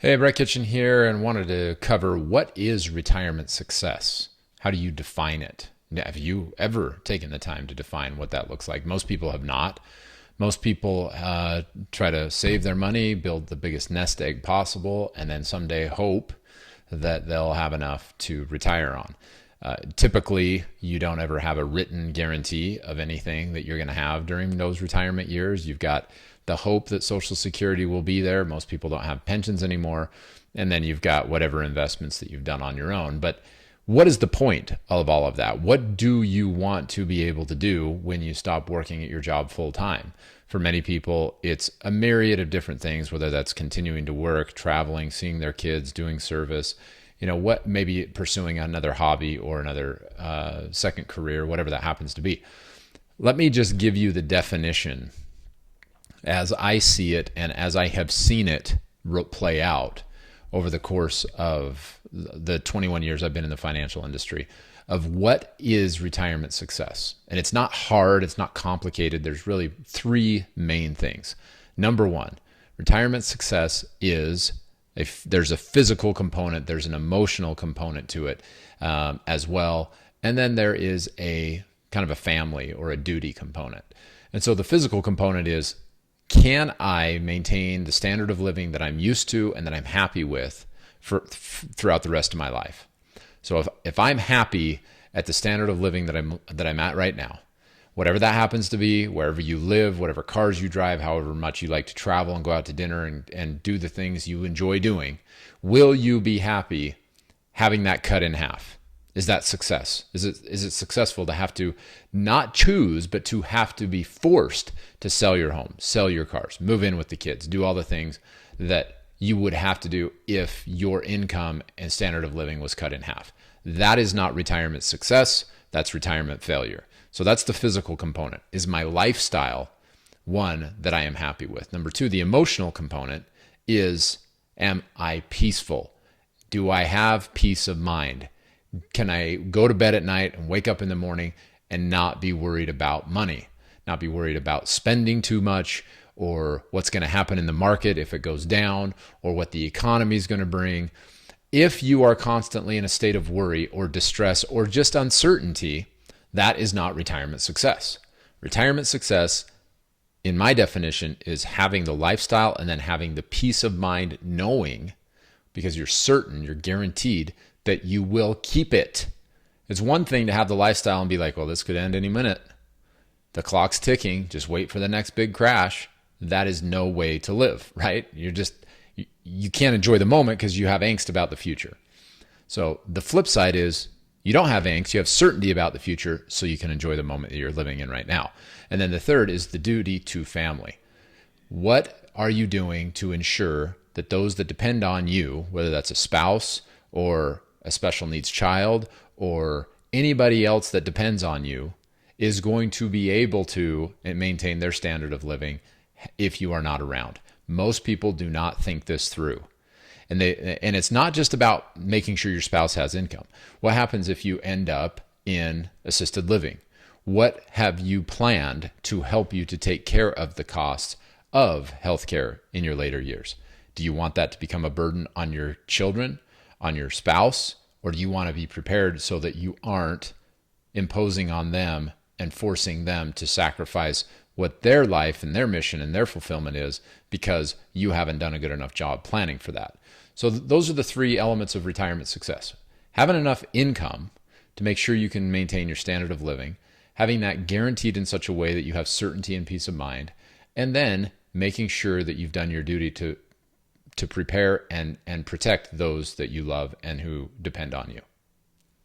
Hey, Brett Kitchen here, and wanted to cover what is retirement success? How do you define it? Have you ever taken the time to define what that looks like? Most people have not. Most people try to save their money, build the biggest nest egg possible, and then someday hope that they'll have enough to retire on. Typically, you don't ever have a written guarantee of anything that you're going to have during those retirement years. You've got the hope that Social Security will be there. Most people don't have pensions anymore. And then you've got whatever investments that you've done on your own. But what is the point of all of that? What do you want to be able to do when you stop working at your job full time? For many people, it's a myriad of different things, whether that's continuing to work, traveling, seeing their kids, doing service, what maybe pursuing another hobby or another second career, whatever that happens to be. Let me just give you the definition as I see it and as I have seen it play out over the course of the 21 years I've been in the financial industry of what is retirement success. And it's not hard, it's not complicated. There's really three main things. Number one, retirement success is there's a physical component, there's an emotional component to it as well. And then there is a kind of a family or a duty component. And so the physical component is, can I maintain the standard of living that I'm used to and that I'm happy with throughout the rest of my life? So if I'm happy at the standard of living that I'm at right now, whatever that happens to be, wherever you live, whatever cars you drive, however much you like to travel and go out to dinner and do the things you enjoy doing, will you be happy having that cut in half? Is that success? Is it successful to have to not choose, but to have to be forced to sell your home, sell your cars, move in with the kids, do all the things that you would have to do if your income and standard of living was cut in half? That is not retirement success. That's retirement failure. So that's the physical component. Is my lifestyle one that I am happy with? Number two, the emotional component is, am I peaceful? Do I have peace of mind? Can I go to bed at night and wake up in the morning and not be worried about money, not be worried about spending too much or what's going to happen in the market if it goes down or what the economy is going to bring? If you are constantly in a state of worry or distress or just uncertainty, that is not retirement success. Retirement success, in my definition, is having the lifestyle and then having the peace of mind knowing, because you're certain, you're guaranteed that you will keep it. It's one thing to have the lifestyle and be like, well, this could end any minute. The clock's ticking. Just wait for the next big crash. That is no way to live, right? You can't enjoy the moment because you have angst about the future. So the flip side is you don't have angst. You have certainty about the future so you can enjoy the moment that you're living in right now. And then the third is the duty to family. What are you doing to ensure that those that depend on you, whether that's a spouse or a special needs child or anybody else that depends on you, is going to be able to maintain their standard of living if you are not around? Most people do not think this through. And it's not just about making sure your spouse has income. What happens if you end up in assisted living? What have you planned to help you to take care of the costs of healthcare in your later years? Do you want that to become a burden on your children, on your spouse, or do you want to be prepared so that you aren't imposing on them and forcing them to sacrifice what their life and their mission and their fulfillment is because you haven't done a good enough job planning for that? So those are the three elements of retirement success. Having enough income to make sure you can maintain your standard of living, having that guaranteed in such a way that you have certainty and peace of mind, and then making sure that you've done your duty to prepare and protect those that you love and who depend on you.